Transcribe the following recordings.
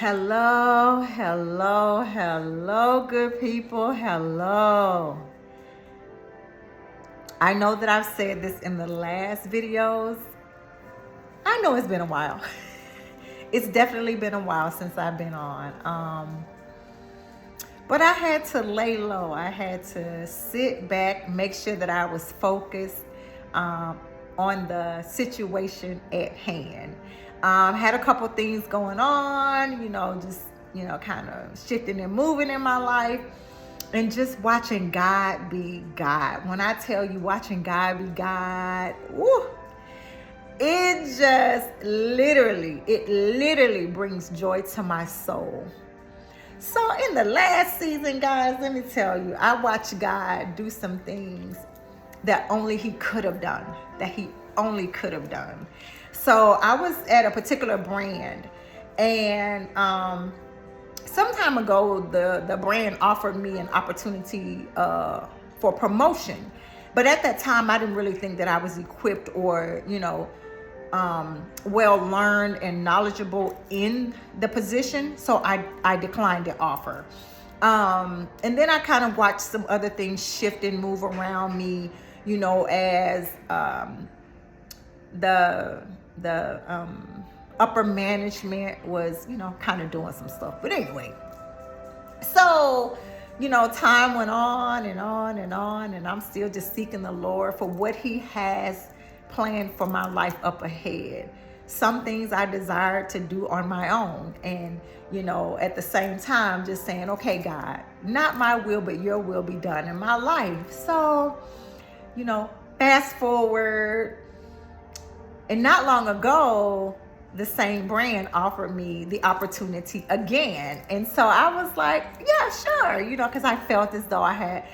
Hello, hello, hello, good people. Hello. I know that I've said this in the last videos. I know it's been a while. It's definitely been a while since I've been on. But I had to lay low. I had to sit back, make sure that I was focused on the situation at hand. Had a couple things going on, just, kind of shifting and moving in my life. And just watching God be God. When I tell you watching God be God, woo, it just literally brings joy to my soul. So in the last season, guys, let me tell you, I watched God do some things that only he could have done, So I was at a particular brand, and some time ago, the brand offered me an opportunity for promotion. But at that time, I didn't really think that I was equipped or, well learned and knowledgeable in the position. So I declined the offer. And then I kind of watched some other things shift and move around me, as the upper management was, kind of doing some stuff. But anyway, so, time went on and on and on, and I'm still just seeking the Lord for what he has planned for my life up ahead. Some things I desired to do on my own, and, at the same time, just saying, okay, God, not my will, but your will be done in my life. So, fast forward, and not long ago, the same brand offered me the opportunity again. And so I was like, yeah, sure, because I felt as though I had,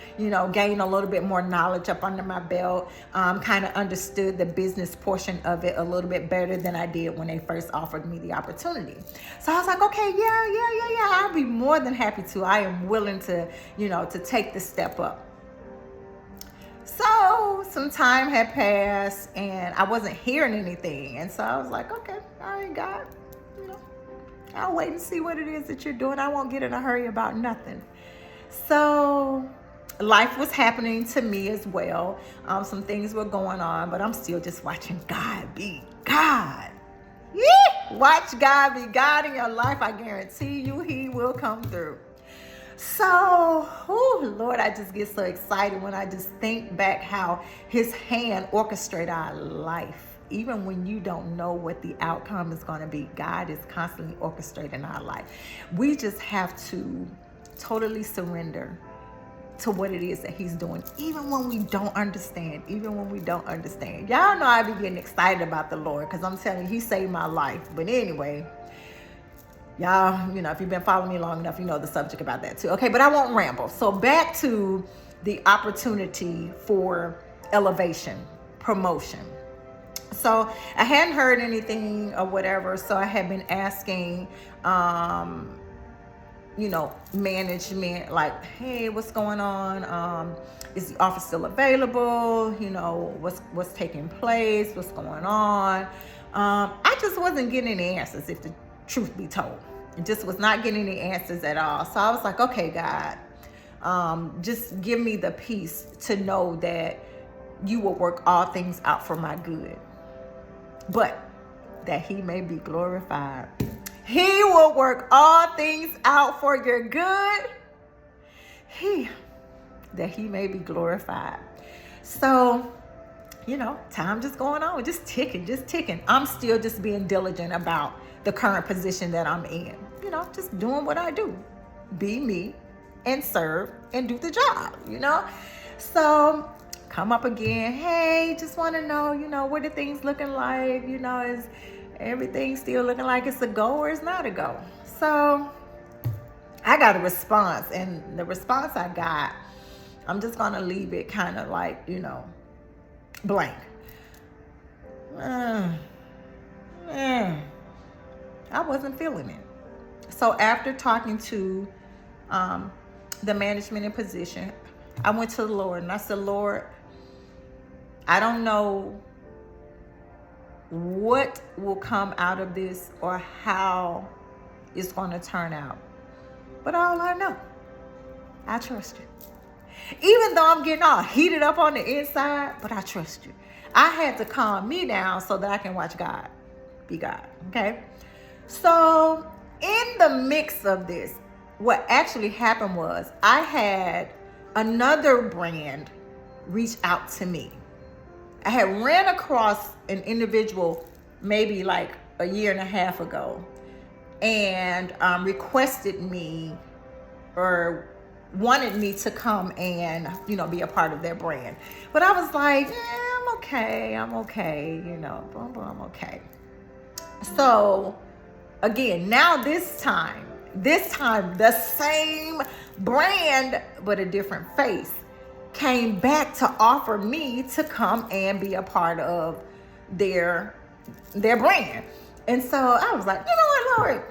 gained a little bit more knowledge up under my belt, kind of understood the business portion of it a little bit better than I did when they first offered me the opportunity. So I was like, okay, yeah, I'll be more than happy to. I am willing to, to take the step up. So some time had passed and I wasn't hearing anything. And so I was like, okay, all right, God, I'll wait and see what it is that you're doing. I won't get in a hurry about nothing. So life was happening to me as well. Some things were going on, but I'm still just watching God be God. Yeah. Watch God be God in your life. I guarantee you he will come through. So, Lord, I just get so excited when I just think back how his hand orchestrated our life. Even when you don't know what the outcome is going to be, God is constantly orchestrating our life. We just have to totally surrender to what it is that he's doing, even when we don't understand, Y'all know I be getting excited about the Lord because I'm telling you, he saved my life. But anyway, y'all, if you've been following me long enough, you know the subject about that too. Okay, but I won't ramble. So back to the opportunity for elevation, promotion. So I hadn't heard anything or whatever. So I had been asking, management, like, hey, what's going on? Is the office still available? What's taking place? What's going on? I just wasn't getting any answers, if the truth be told. It just was not getting any answers at all. So I was like, okay, God, just give me the peace to know that you will work all things out for my good, but that he may be glorified. He will work all things out for your good. That he may be glorified. So, time just going on, just ticking. I'm still just being diligent about the current position that I'm in. Just doing what I do. Be me and serve and do the job, So come up again. Hey, just want to know, what are things looking like? Is everything still looking like it's a go or it's not a go? So I got a response, and the response I got, I'm just going to leave it kind of like, blank. I wasn't feeling it. So after talking to the management in position, I went to the Lord and I said, Lord, I don't know what will come out of this or how it's going to turn out. But all I know, I trust you. Even though I'm getting all heated up on the inside, but I trust you. I had to calm me down so that I can watch God be God, okay? So in the mix of this, what actually happened was I had another brand reach out to me. I had ran across an individual maybe like a year and a half ago and requested me or wanted me to come and, be a part of their brand. But I was like, I'm okay, I'm okay. So again, now this time, the same brand, but a different face came back to offer me to come and be a part of their brand. And so I was like, you know what, Lord?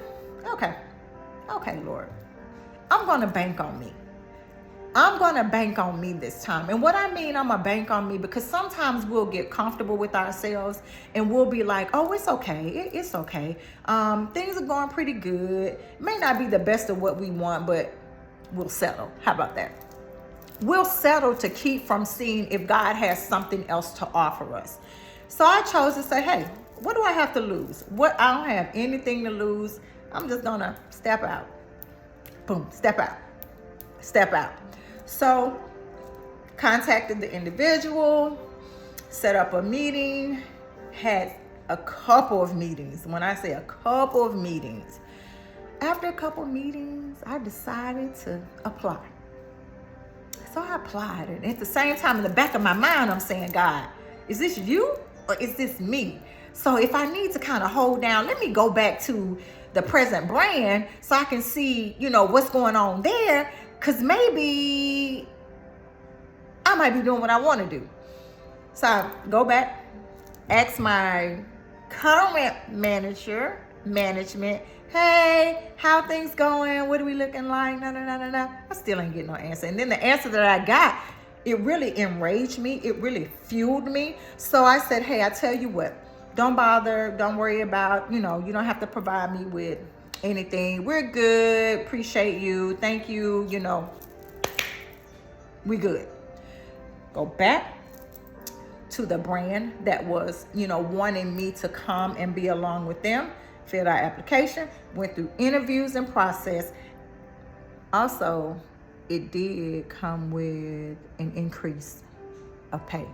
Okay, Lord. I'm going to bank on me. I'm going to bank on me this time. And what I mean, I'm going to bank on me, because sometimes we'll get comfortable with ourselves and we'll be like, oh, it's okay. It's okay. Things are going pretty good. It may not be the best of what we want, but we'll settle. How about that? We'll settle to keep from seeing if God has something else to offer us. So I chose to say, hey, what do I have to lose? I don't have anything to lose. I'm just going to step out. Boom, step out. So contacted the individual, set up a meeting, had a couple of meetings. When I say a couple of meetings, after a couple of meetings, I decided to apply. So I applied, and at the same time, in the back of my mind, I'm saying, God, is this you or is this me? So if I need to kind of hold down, let me go back to the present brand so I can see, what's going on there, because maybe I might be doing what I want to do. So I go back, ask my current management, hey, how things going? What are we looking like? No. I still ain't getting no answer. And then the answer that I got, it really enraged me. It really fueled me. So I said, hey, I tell you what, don't bother. Don't worry about, you don't have to provide me with anything. We're good. Appreciate you. Thank you. We good. Go back to the brand that was, wanting me to come and be along with them. Filled out application, went through interviews and process. Also, it did come with an increase of pay.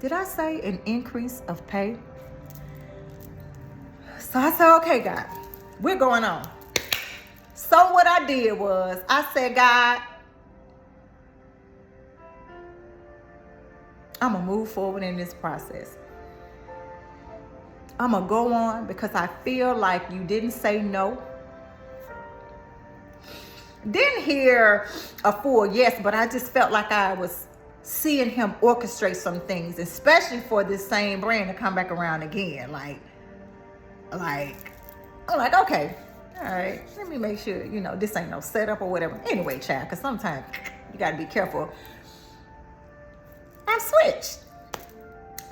Did I say an increase of pay? So I said, okay, God, we're going on. So what I did was I said, God, I'm going to move forward in this process. I'm going to go on because I feel like you didn't say no. Didn't hear a full yes, but I just felt like I was seeing him orchestrate some things, especially for this same brand to come back around again. Like, I'm like, okay, all right, let me make sure, this ain't no setup or whatever. Anyway, child, because sometimes you got to be careful. I switched.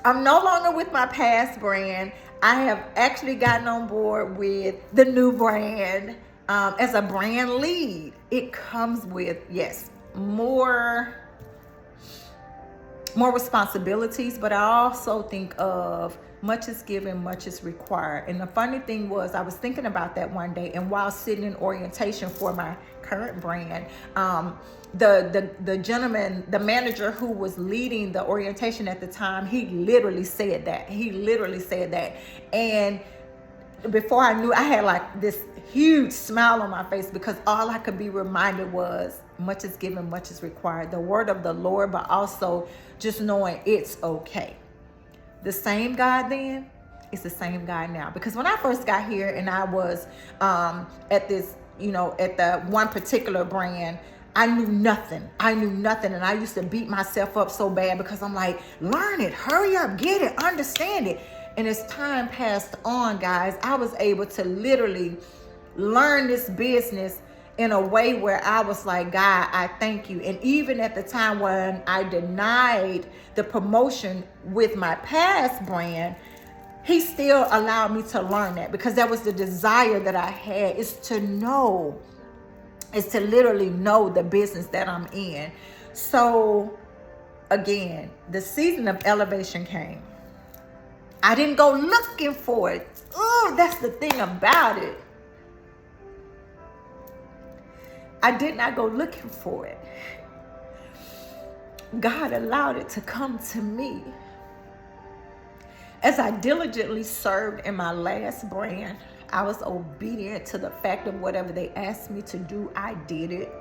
I'm no longer with my past brand. I have actually gotten on board with the new brand as a brand lead. It comes with, yes, more responsibilities, but I also think of much is given, much is required. And the funny thing was, I was thinking about that one day, and while sitting in orientation for my current brand, the gentleman, the manager who was leading the orientation at the time, he literally said that. And before I knew, I had like this huge smile on my face, because all I could be reminded was much is given, much is required. The word of the Lord, but also just knowing it's okay. The same God then is the same God now. Because when I first got here and I was at this, at the one particular brand, I knew nothing. And I used to beat myself up so bad because I'm like, learn it, hurry up, get it, understand it. And as time passed on, guys, I was able to literally learn this business in a way where I was like, God, I thank you. And even at the time when I denied the promotion with my past brand, He still allowed me to learn that, because that was the desire that I had, is to know, is to literally know the business that I'm in. So again, the season of elevation came. I didn't go looking for it. Oh, that's the thing about it. I did not go looking for it. God allowed it to come to me. As I diligently served in my last brand, I was obedient to the fact of whatever they asked me to do, I did it.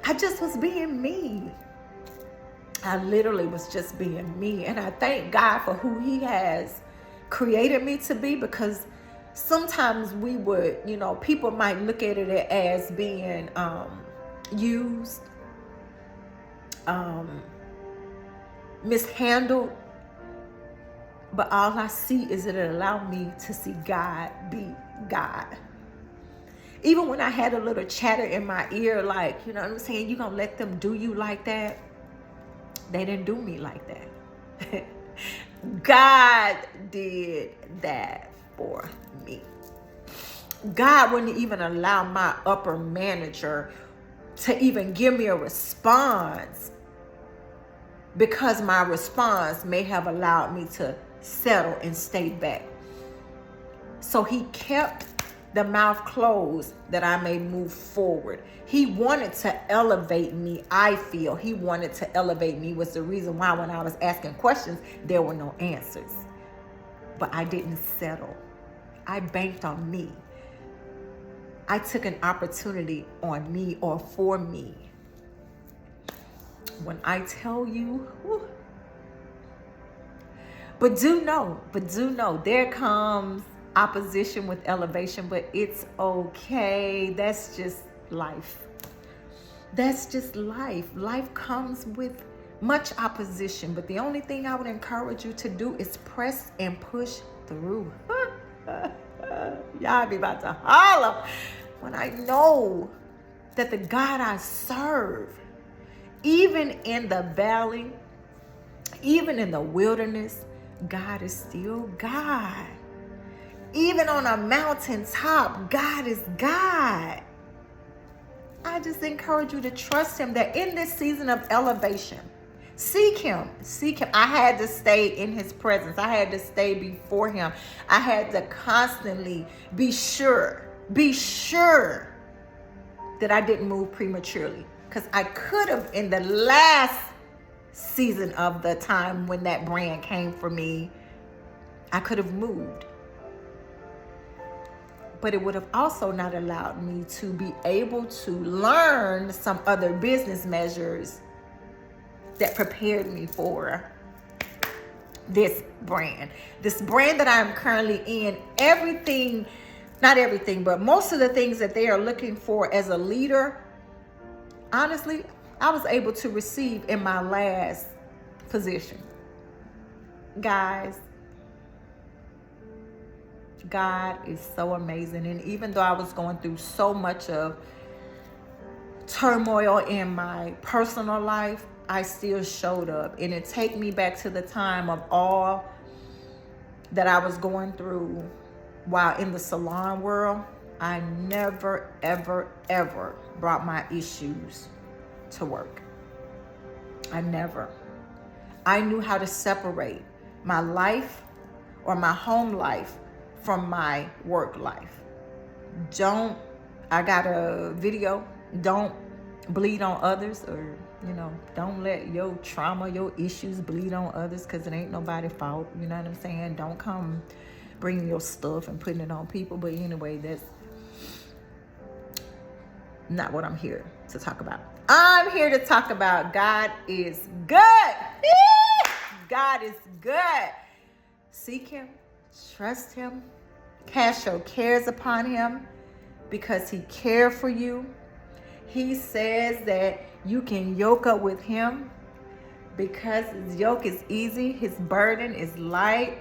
I just was being me. I literally was just being me. And I thank God for who he has created me to be, because sometimes we would, people might look at it as being used, mishandled. But all I see is that it allowed me to see God be God. Even when I had a little chatter in my ear, like, you know what I'm saying, you gonna let them do you like that? They didn't do me like that. God did that for me. God wouldn't even allow my upper manager to even give me a response, because my response may have allowed me to settle and stay back. So he kept the mouth closed that I may move forward. He wanted to elevate me. I feel he wanted to elevate me, was the reason why when I was asking questions, there were no answers. But I didn't settle. I banked on me. I took an opportunity on me, or for me. When I tell you, whew, but do know, there comes opposition with elevation, but it's okay. That's just life. That's just life. Life comes with much opposition, but the only thing I would encourage you to do is press and push through. Y'all be about to holler when I know that the God I serve, even in the valley, even in the wilderness, God is still God. Even on a mountaintop, God is God. I just encourage you to trust him, that in this season of elevation, seek him. I had to stay in his presence. I had to stay before him. I had to constantly be sure that I didn't move prematurely. Because I could have, in the last season of the time when that brand came for me, I could have moved. But it would have also not allowed me to be able to learn some other business measures that prepared me for this brand. This brand that I'm currently in, not everything, but most of the things that they are looking for as a leader, honestly, I was able to receive in my last position. Guys, God is so amazing. And even though I was going through so much of turmoil in my personal life, I still showed up. And it take me back to the time of all that I was going through while in the salon world. I never, ever, ever brought my issues to work. I knew how to separate my life or my home life from my work life. I got a video, don't bleed on others, or don't let your trauma, your issues bleed on others, because it ain't nobody's fault. You know what I'm saying? Don't come bringing your stuff and putting it on people. But anyway, that's not what I'm here to talk about. I'm here to talk about God is good. God is good. Seek him, trust him, cast your cares upon him, because he cares for you. He says that you can yoke up with him because his yoke is easy, his burden is light.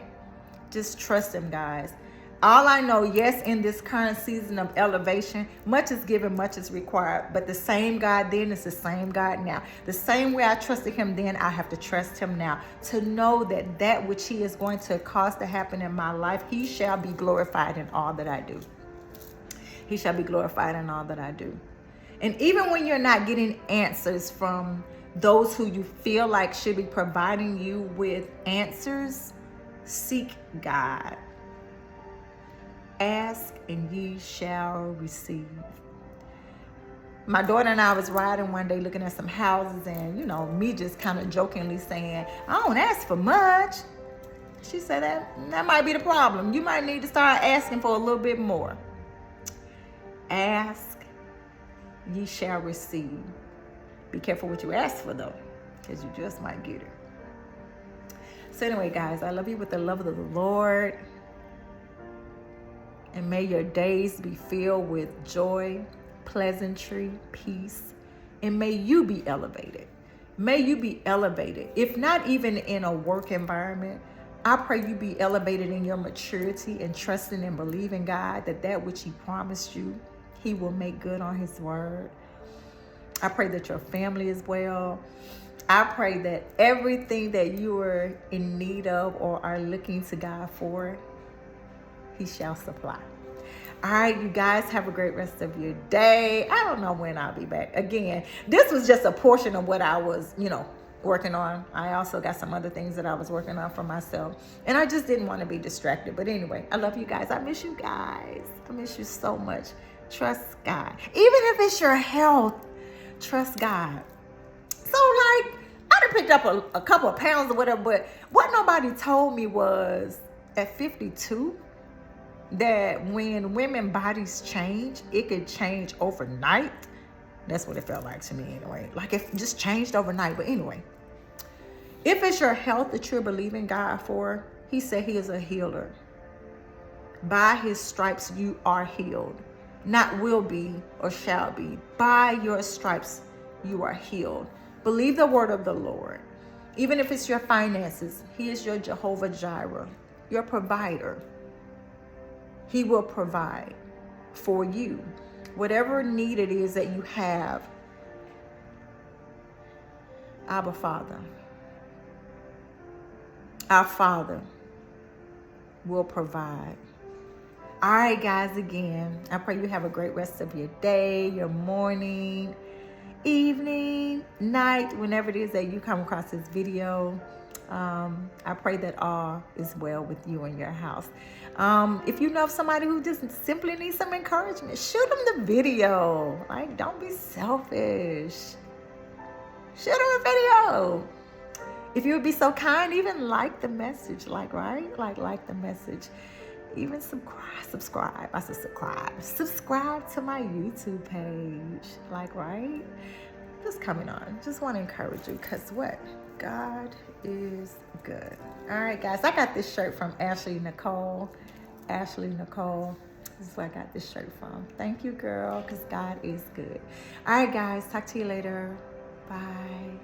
Just trust him, guys. All I know, yes, in this current season of elevation, much is given, much is required. But the same God then is the same God now. The same way I trusted him then, I have to trust him now. To know that that which he is going to cause to happen in my life, he shall be glorified in all that I do. He shall be glorified in all that I do. And even when you're not getting answers from those who you feel like should be providing you with answers, seek God. Ask and ye shall receive. My daughter and I was riding one day looking at some houses, and me just kind of jokingly saying, I don't ask for much. She said that might be the problem. You might need to start asking for a little bit more. Ask, ye shall receive. Be careful what you ask for though, because you just might get it. So anyway, guys, I love you with the love of the Lord. And may your days be filled with joy, pleasantry, peace, and may you be elevated. May you be elevated. If not even in a work environment, I pray you be elevated in your maturity and trusting and believing God that which he promised you, he will make good on his word. I pray that your family is well. I pray that everything that you are in need of or are looking to God for, he shall supply. All right, you guys, have a great rest of your day. I don't know when I'll be back. Again, this was just a portion of what I was, working on. I also got some other things that I was working on for myself. And I just didn't want to be distracted. But anyway, I love you guys. I miss you guys. I miss you so much. Trust God. Even if it's your health, trust God. So I done picked up a couple of pounds or whatever, but what nobody told me was at 52, that when women bodies change, it could change overnight. That's what it felt like to me anyway. Like it just changed overnight. But anyway, if it's your health that you're believing God for, he said he is a healer. By his stripes you are healed. Not will be or shall be. By your stripes you are healed. Believe the word of the Lord. Even if it's your finances, he is your Jehovah Jireh, your provider. He will provide for you whatever need it is that you have. Abba Father, our Father will provide. All right, guys, again, I pray you have a great rest of your day, your morning, evening, night, whenever it is that you come across this video. I pray that all is well with you and your house. If you know of somebody who just simply needs some encouragement, shoot them the video. Like, don't be selfish. Shoot them a video. If you would be so kind, even like the message, like the message. Even subscribe. I said subscribe. Subscribe to my YouTube page. Right? Just coming on. Just want to encourage you, because what? God is good. All right, guys. I got this shirt from Ashley Nicole. Ashley Nicole. This is where I got this shirt from. Thank you, girl, because God is good. All right, guys. Talk to you later. Bye.